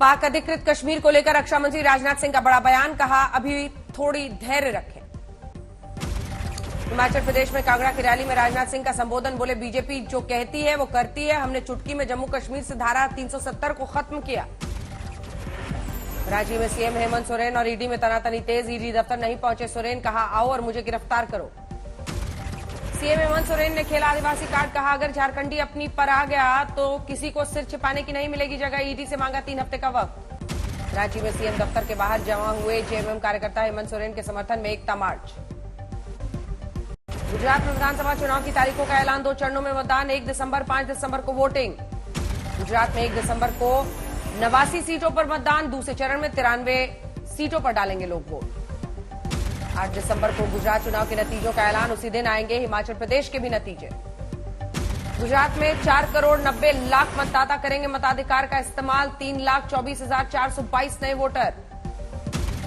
पाक अधिकृत कश्मीर को लेकर रक्षा मंत्री राजनाथ सिंह का बड़ा बयान, कहा अभी थोड़ी धैर्य रखें। हिमाचल प्रदेश में कांगड़ा की रैली में राजनाथ सिंह का संबोधन, बोले बीजेपी जो कहती है वो करती है, हमने चुटकी में जम्मू कश्मीर से धारा 370 को खत्म किया। रांची में सीएम हेमंत सोरेन और ईडी में तनातनी तेज, ईडी दफ्तर नहीं पहुंचे सोरेन, कहा आओ और मुझे गिरफ्तार करो। सीएम हेमंत सोरेन ने खेला आदिवासी कार्ड, कहा अगर झारखंडी अपनी पर आ गया तो किसी को सिर छिपाने की नहीं मिलेगी जगह, ईडी से मांगा 3 हफ्ते का वक्त। रांची में सीएम दफ्तर के बाहर जमा हुए जेएमएम कार्यकर्ता, हेमंत सोरेन के समर्थन में एकता मार्च। गुजरात में विधानसभा चुनाव की तारीखों का ऐलान, 2 चरणों में मतदान, 1 दिसंबर 5 दिसंबर को वोटिंग। गुजरात में 1 दिसंबर को 89 सीटों पर मतदान, दूसरे चरण में 93 सीटों पर डालेंगे लोग वोट। 8 दिसंबर को गुजरात चुनाव के नतीजों का ऐलान, उसी दिन आएंगे हिमाचल प्रदेश के भी नतीजे। गुजरात में 4 करोड़ 90 लाख मतदाता करेंगे मताधिकार का इस्तेमाल, 3,24,422 नए वोटर।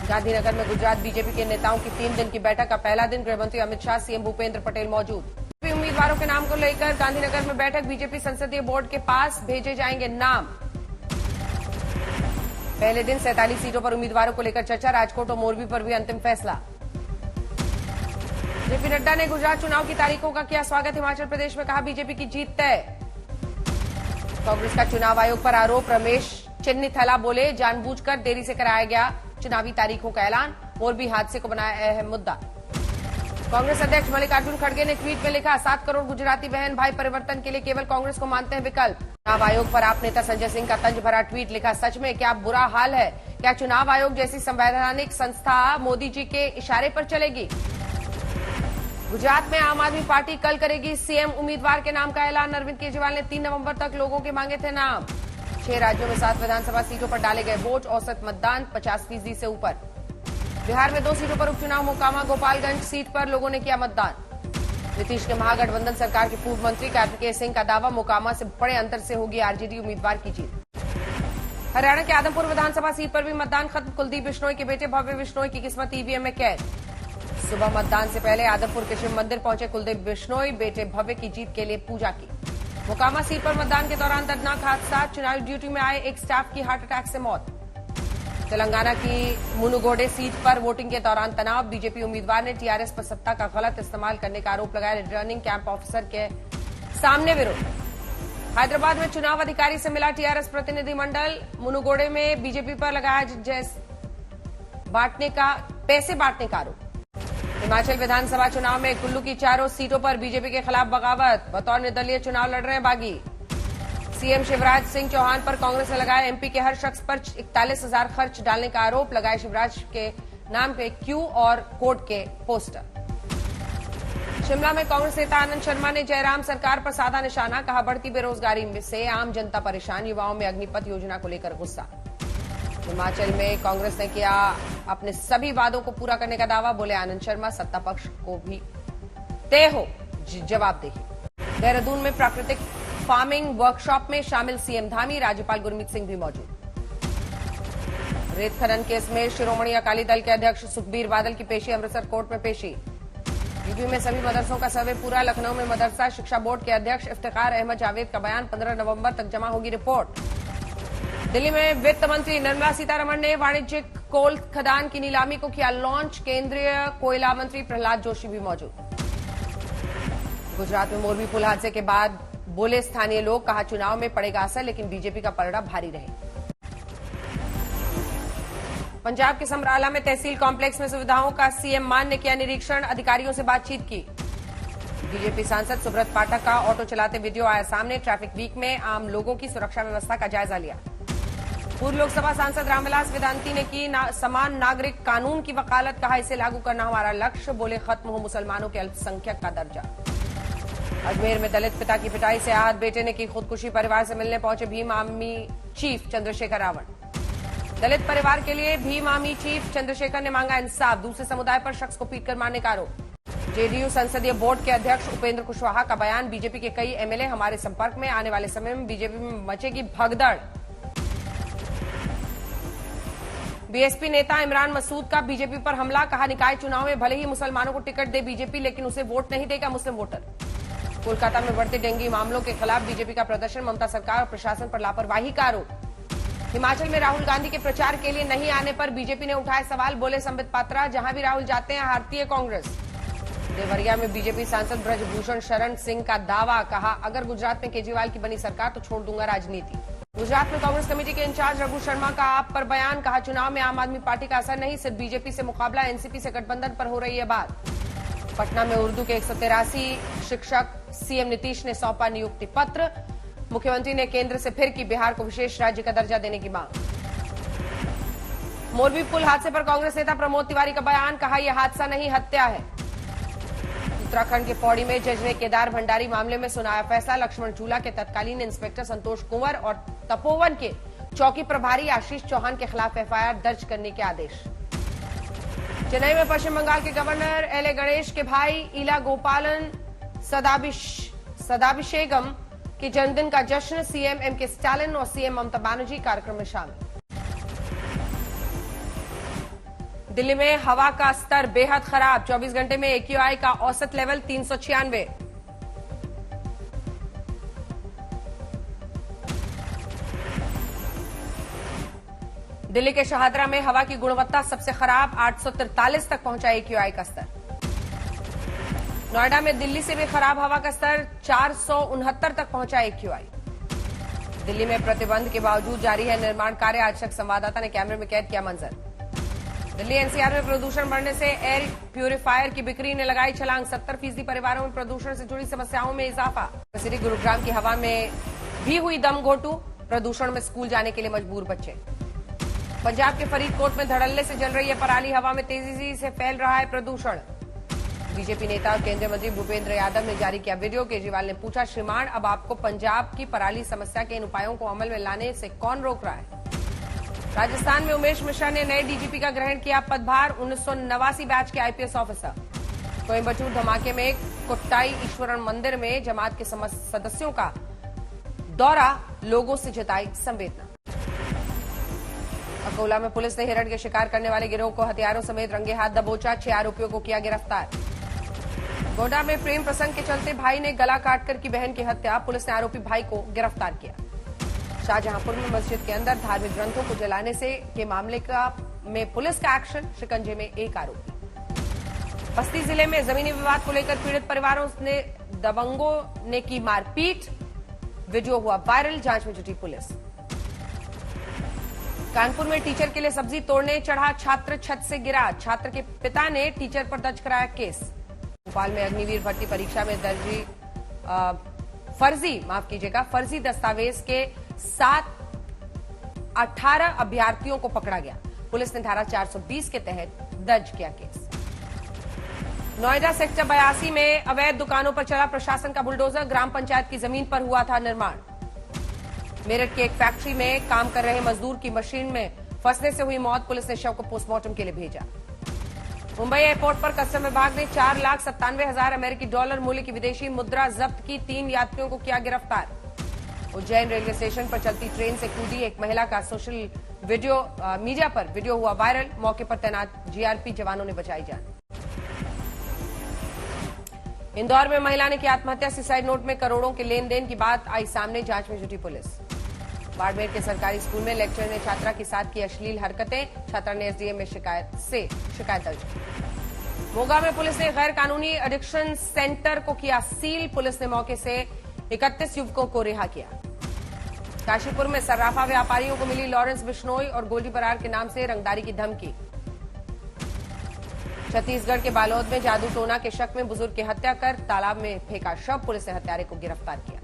गांधीनगर में गुजरात बीजेपी के नेताओं की 3 दिन की बैठक का पहला दिन, गृहमंत्री अमित शाह, सीएम भूपेंद्र पटेल मौजूद। बीजेपी उम्मीदवारों के नाम को लेकर गांधीनगर में बैठक, बीजेपी संसदीय बोर्ड के पास भेजे जाएंगे नाम। पहले दिन 47 सीटों पर उम्मीदवारों को लेकर चर्चा, राजकोट और मोरबी पर भी अंतिम फैसला। जेपी नड्डा ने गुजरात चुनाव की तारीखों का किया स्वागत, हिमाचल प्रदेश में कहा बीजेपी की जीत तय। कांग्रेस का चुनाव आयोग पर आरोप, रमेश चेन्नीथला बोले जानबूझकर देरी से कराया गया चुनावी तारीखों का ऐलान, मोरबी हादसे को बनाया अहम मुद्दा। कांग्रेस अध्यक्ष मल्लिकार्जुन खड़गे ने ट्वीट में लिखा 7 करोड़ गुजराती बहन भाई परिवर्तन के लिए केवल कांग्रेस को मानते हैं विकल्प। चुनाव आयोग पर आप नेता संजय सिंह का तंज भरा ट्वीट, लिखा सच में क्या बुरा हाल है, क्या चुनाव आयोग जैसी संवैधानिक संस्था मोदी जी के इशारे पर चलेगी। गुजरात में आम आदमी पार्टी कल करेगी सीएम उम्मीदवार के नाम का ऐलान, अरविंद केजरीवाल ने 3 नवंबर तक लोगों के मांगे थे नाम। 6 राज्यों में 7 विधानसभा सीटों पर डाले गए वोट, औसत मतदान 50% से ऊपर। बिहार में 2 सीटों पर उपचुनाव, मोकामा गोपालगंज सीट पर लोगों ने किया मतदान। नीतीश के महागठबंधन सरकार के पूर्व मंत्री कार्तिकेय सिंह का दावा, मोकामा से बड़े अंतर से होगी आरजेडी उम्मीदवार की जीत। हरियाणा के आदमपुर विधानसभा सीट पर भी मतदान खत्म, कुलदीप बिश्नोई के बेटे भव्य बिश्नोई की किस्मत ईवीएम में कैद। सुबह मतदान से पहले आदमपुर के शिव मंदिर पहुंचे कुलदीप बिश्नोई, बेटे भव्य की जीत के लिए पूजा की। मोकामा सीट पर मतदान के दौरान दर्दनाक हादसा, चुनावी ड्यूटी में आए एक स्टाफ की हार्ट अटैक से मौत। तेलंगाना की मुनुगोडे सीट पर वोटिंग के दौरान तनाव, बीजेपी उम्मीदवार ने टीआरएस पर सत्ता का गलत इस्तेमाल करने का आरोप लगाया, रिटर्निंग कैंप ऑफिसर के सामने विरोध। हैदराबाद में चुनाव अधिकारी से मिला टीआरएस प्रतिनिधिमंडल, मुनुगोडे में बीजेपी पर लगाया पैसे बांटने का आरोप। हिमाचल विधानसभा चुनाव में कुल्लू की 4 सीटों पर बीजेपी के खिलाफ बगावत, बतौर निर्दलीय चुनाव लड़ रहे हैं बागी। सीएम शिवराज सिंह चौहान पर कांग्रेस ने लगाया एमपी के हर शख्स पर 41,000 खर्च डालने का आरोप, लगाए शिवराज के नाम पे क्यू और कोड के पोस्टर। शिमला में कांग्रेस नेता आनंद शर्मा ने जयराम सरकार पर साधा निशाना, कहा बढ़ती बेरोजगारी से आम जनता परेशान, युवाओं में अग्निपथ योजना को लेकर गुस्सा। हिमाचल में कांग्रेस ने किया अपने सभी वादों को पूरा करने का दावा, बोले आनंद शर्मा, सत्ता पक्ष को भी तय हो जवाबदेही। देहरादून में प्राकृतिक फार्मिंग वर्कशॉप में शामिल सीएम धामी, राज्यपाल गुरमीत सिंह भी मौजूद। रेत खनन केस में शिरोमणि अकाली दल के अध्यक्ष सुखबीर बादल की पेशी, अमृतसर कोर्ट में पेशी। यूपी में सभी मदरसों का सर्वे पूरा, लखनऊ में मदरसा शिक्षा बोर्ड के अध्यक्ष इफ्तिखार अहमद जावेद का बयान, 15 नवंबर तक जमा होगी रिपोर्ट। दिल्ली में वित्त मंत्री निर्मला सीतारमण ने वाणिज्यिक कोल खदान की नीलामी को किया लॉन्च, केंद्रीय कोयला मंत्री प्रहलाद जोशी भी मौजूद। गुजरात में मोरबी पुल हादसे के बाद बोले स्थानीय लोग, कहा चुनाव में पड़ेगा असर लेकिन बीजेपी का पलड़ा भारी रहे। पंजाब के समराला में तहसील कॉम्प्लेक्स में सुविधाओं का सीएम मान ने किया निरीक्षण, अधिकारियों से बातचीत की। बीजेपी सांसद सुब्रत पाठक का ऑटो चलाते वीडियो आया सामने, ट्रैफिक वीक में आम लोगों की सुरक्षा व्यवस्था का जायजा लिया। पूर्व लोकसभा सांसद रामविलास वेदांती ने की समान नागरिक कानून की वकालत, कहा इसे लागू करना हमारा लक्ष्य, बोले खत्म हो मुसलमानों के अल्पसंख्यक का दर्जा। अजमेर में दलित पिता की पिटाई से आहत बेटे ने की खुदकुशी, परिवार से मिलने पहुंचे भीम आर्मी चीफ चंद्रशेखर रावण। दलित परिवार के लिए भीम आर्मी चीफ चंद्रशेखर ने मांगा इंसाफ, दूसरे समुदाय पर शख्स को पीटकर मारने का आरोप। जेडीयू संसदीय बोर्ड के अध्यक्ष उपेंद्र कुशवाहा का बयान, बीजेपी के कई एमएलए हमारे संपर्क में, आने वाले समय में बीजेपी में मचेगी भगदड़। बीएसपी नेता इमरान मसूद का बीजेपी पर हमला, कहा निकाय चुनाव में भले ही मुसलमानों को टिकट दे बीजेपी लेकिन उसे वोट नहीं देगा मुस्लिम वोटर। कोलकाता में बढ़ते डेंगू मामलों के खिलाफ बीजेपी का प्रदर्शन, ममता सरकार और प्रशासन पर लापरवाही का आरोप। हिमाचल में राहुल गांधी के प्रचार के लिए नहीं आने पर बीजेपी ने उठाए सवाल, बोले संबित पात्रा, जहां भी राहुल जाते हैं हारती है कांग्रेस। देवरिया में बीजेपी सांसद ब्रजभूषण शरण सिंह का दावा, कहा अगर गुजरात में केजरीवाल की बनी सरकार तो छोड़ दूंगा राजनीति। गुजरात में कांग्रेस कमेटी के इंचार्ज रघु शर्मा का आप पर बयान, कहा चुनाव में आम आदमी पार्टी का असर नहीं, सिर्फ बीजेपी से मुकाबला, एनसीपी से गठबंधन पर हो रही है बात। पटना में उर्दू के 183 शिक्षक सीएम नीतीश ने सौंपा नियुक्ति पत्र। मुख्यमंत्री ने केंद्र से फिर की बिहार को विशेष राज्य का दर्जा देने की मांग। मोरबी पुल हादसे पर कांग्रेस नेता प्रमोद तिवारी का बयान, कहा यह हादसा नहीं हत्या है। उत्तराखंड के पौड़ी में जज ने केदार भंडारी मामले में सुनाया फैसला, लक्ष्मण झूला के तत्कालीन इंस्पेक्टर संतोष कुंवर और तपोवन के चौकी प्रभारी आशीष चौहान के खिलाफ एफआईआर दर्ज करने के आदेश। चेन्नई में पश्चिम बंगाल के गवर्नर एल गणेश के भाई इला गोपालन सदाभिषेकम के जन्मदिन का जश्न, सीएम एम के स्टालिन और सीएम ममता बनर्जी कार्यक्रम में शामिल। दिल्ली में हवा का स्तर बेहद खराब, 24 घंटे में एक्यूआई का औसत लेवल 396। दिल्ली के शहादरा में हवा की गुणवत्ता सबसे खराब, 843 तक पहुंचा एक्यूआई का स्तर। नोएडा में दिल्ली से भी खराब हवा का स्तर 469 तक पहुंचा एक्यूआई। दिल्ली में प्रतिबंध के बावजूद जारी है निर्माण कार्य, आज तक संवाददाता ने कैमरे में कैद किया मंजर। दिल्ली एनसीआर में प्रदूषण बढ़ने से एयर प्यूरिफायर की बिक्री ने लगाई छलांग, 70% परिवारों में प्रदूषण से जुड़ी समस्याओं में इजाफा। सिटी गुरुग्राम की हवा में भी हुई दम घोटू, प्रदूषण में स्कूल जाने के लिए मजबूर बच्चे। पंजाब के फरीदकोट में धड़ल्ले से जल रही है पराली, हवा में तेजी से फैल रहा है प्रदूषण। बीजेपी नेता और केंद्रीय मंत्री भूपेंद्र यादव ने जारी किया वीडियो, केजरीवाल ने पूछा, श्रीमान अब आपको पंजाब की पराली समस्या के इन उपायों को अमल में लाने से कौन रोक रहा है। राजस्थान में उमेश मिश्रा ने नए डीजीपी का ग्रहण किया पदभार, 1989 बैच के आईपीएस ऑफिसर। कोयम्बटूर धमाके में कोट्टाई ईश्वरन मंदिर में जमात के सदस्यों का दौरा, लोगों से जताई संवेदना। अकोला में पुलिस ने हिरण के शिकार करने वाले गिरोह को हथियारों समेत रंगे हाथ दबोचा, 6 आरोपियों को किया गिरफ्तार। गोंडा में प्रेम प्रसंग के चलते भाई ने गला काटकर की बहन की हत्या, पुलिस ने आरोपी भाई को गिरफ्तार किया। शाहजहांपुर में मस्जिद के अंदर धार्मिक ग्रंथों को जलाने से के मामले में पुलिस का एक्शन, शिकंजे में एक आरोपी। बस्ती जिले में जमीनी विवाद को लेकर पीड़ित परिवारों ने दबंगों ने की मारपीट, वीडियो हुआ वायरल, जांच में जुटी पुलिस। कानपुर में टीचर के लिए सब्जी तोड़ने चढ़ा छात्र, छत से गिरा, छात्र के पिता ने टीचर पर दर्ज कराया केस। भोपाल में अग्निवीर भर्ती परीक्षा में फर्जी दस्तावेज के 18 अभ्यर्थियों को पकड़ा गया, पुलिस ने धारा 420 के तहत दर्ज किया केस। नोएडा सेक्टर 82 में अवैध दुकानों पर चला प्रशासन का बुलडोजर, ग्राम पंचायत की जमीन पर हुआ था निर्माण। मेरठ की एक फैक्ट्री में काम कर रहे मजदूर की मशीन में फंसने से हुई मौत, पुलिस ने शव को पोस्टमार्टम के लिए भेजा। मुंबई एयरपोर्ट पर कस्टम विभाग ने 4,97,000 अमेरिकी डॉलर मूल्य की विदेशी मुद्रा जब्त की, 3 यात्रियों को किया गिरफ्तार। उज्जैन रेलवे स्टेशन पर चलती ट्रेन से कूदी एक महिला का सोशल मीडिया पर वीडियो हुआ वायरल, मौके पर तैनात जीआरपी जवानों ने बचाई जान। इंदौर में महिला ने की आत्महत्या, सुसाइड नोट में करोड़ों के लेन देन की बात आई सामने, जांच में जुटी पुलिस। बाड़मेर के सरकारी स्कूल में लेक्चरर ने छात्रा के साथ की अश्लील हरकतें, छात्रा ने एसडीएम में शिकायत दर्ज की। मोगा में पुलिस ने गैर कानूनी एडिक्शन सेंटर को किया सील, पुलिस ने मौके से 31 युवकों को रिहा किया। काशीपुर में सर्राफा व्यापारियों को मिली लॉरेंस बिश्नोई और गोल्डी बरार के नाम से रंगदारी की धमकी। छत्तीसगढ़ के बालोद में जादू टोना के शक में बुजुर्ग की हत्या कर तालाब में फेंका शव, पुलिस ने हत्यारे को गिरफ्तार किया।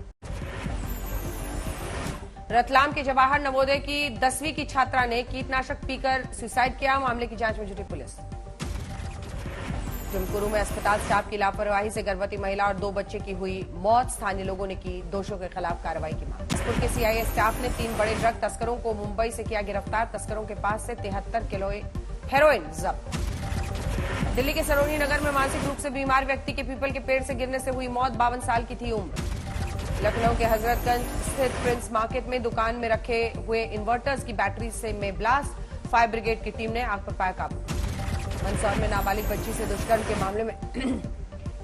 रतलाम के जवाहर नवोदय की 10वीं की छात्रा ने कीटनाशक पीकर सुसाइड किया, मामले की जांच में जुटी पुलिस। तुमकुरू में अस्पताल स्टाफ की लापरवाही से गर्भवती महिला और 2 बच्चे की हुई मौत, स्थानीय लोगों ने की दोषियों के खिलाफ कार्रवाई की मांग। बिलासपुर के सीआईए स्टाफ ने 3 बड़े ड्रग तस्करों को मुंबई से किया गिरफ्तार, तस्करों के पास से 73 किलो हेरोइन जब्त। दिल्ली के सरोनी नगर में मानसिक रूप से बीमार व्यक्ति के पीपल के पेड़ से गिरने से हुई मौत, 52 साल की थी उम्र। लखनऊ के हजरतगंज स्थित प्रिंस मार्केट में दुकान में रखे हुए इन्वर्टर्स की बैटरी से में ब्लास्ट, फायर ब्रिगेड की टीम ने आग पर पाया काबू। मंदसौर में नाबालिग बच्ची से दुष्कर्म के मामले में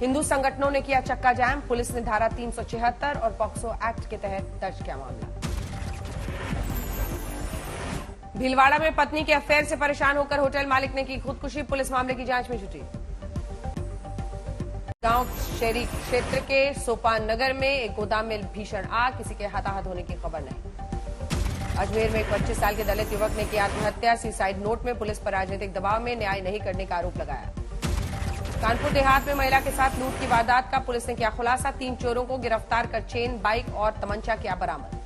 हिंदू संगठनों ने किया चक्का जाम, पुलिस ने धारा 376 और पॉक्सो एक्ट के तहत दर्ज किया मामला। भीलवाड़ा में पत्नी के अफेयर से परेशान होकर होटल मालिक ने की खुदकुशी, पुलिस मामले की जांच में जुटी। गांव शहरी क्षेत्र के सोपान नगर में एक गोदाम में भीषण आग, किसी के हताहत होने की खबर नहीं। अजमेर में एक 25 साल के दलित युवक ने की आत्महत्या, सुसाइड नोट में पुलिस पर राजनीतिक दबाव में न्याय नहीं करने का आरोप लगाया। कानपुर देहात में महिला के साथ लूट की वारदात का पुलिस ने किया खुलासा, 3 चोरों को गिरफ्तार कर चेन, बाइक और तमंचा किया बरामद।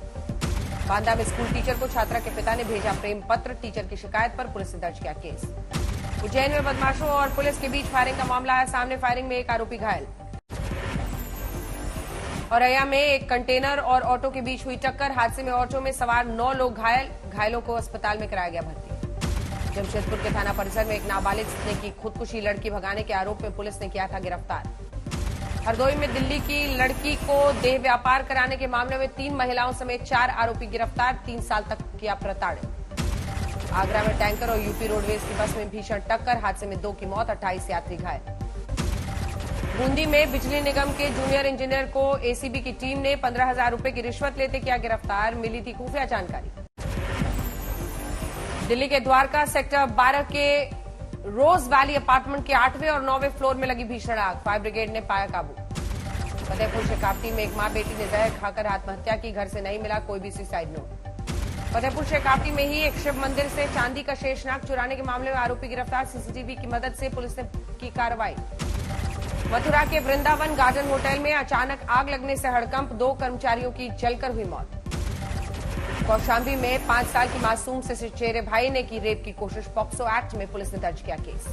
बांदा में स्कूल टीचर को छात्रा के पिता ने भेजा प्रेम पत्र, टीचर की शिकायत पर पुलिस ने दर्ज किया केस। उज्जैन में बदमाशों और पुलिस के बीच फायरिंग का मामला है सामने, फायरिंग में एक आरोपी घायल। औरैया में एक कंटेनर और ऑटो के बीच हुई टक्कर, हादसे में ऑटो में सवार 9 लोग घायल, घायलों को अस्पताल में कराया गया भर्ती। जमशेदपुर के थाना परिसर में एक नाबालिग ने की खुदकुशी, लड़की भगाने के आरोप में पुलिस ने किया था गिरफ्तार। हरदोई में दिल्ली की लड़की को देह व्यापार कराने के मामले में 3 महिलाओं समेत 4 आरोपी गिरफ्तार, 3 साल तक किया प्रताड़ित। आगरा में टैंकर और यूपी रोडवेज की बस में भीषण टक्कर, हादसे में 2 की मौत, 28 यात्री घायल। बूंदी में बिजली निगम के जूनियर इंजीनियर को एसीबी की टीम ने 15,000 रुपए की रिश्वत लेते किया गिरफ्तार, मिली थी खुफिया जानकारी। दिल्ली के द्वारका सेक्टर 12 के रोज वैली अपार्टमेंट के 8वें और 9वें फ्लोर में लगी भीषण आग, फायर ब्रिगेड ने पाया काबू। फतेहपुर शेखावटी में एक मां बेटी ने जहर खाकर आत्महत्या की, घर से नहीं मिला कोई भी सुसाइड नोट। फतेहपुर शेखावटी में ही एक शिव मंदिर से चांदी का शेषनाग चुराने के मामले में आरोपी गिरफ्तार, सीसीटीवी की मदद से पुलिस ने की कार्रवाई। मथुरा के वृंदावन गार्डन होटल में अचानक आग लगने से हड़कंप, 2 कर्मचारियों की जलकर हुई मौत। कौशाम्बी में 5 साल की मासूम से चचेरे भाई ने की रेप की कोशिश, पॉक्सो एक्ट में पुलिस ने दर्ज किया केस।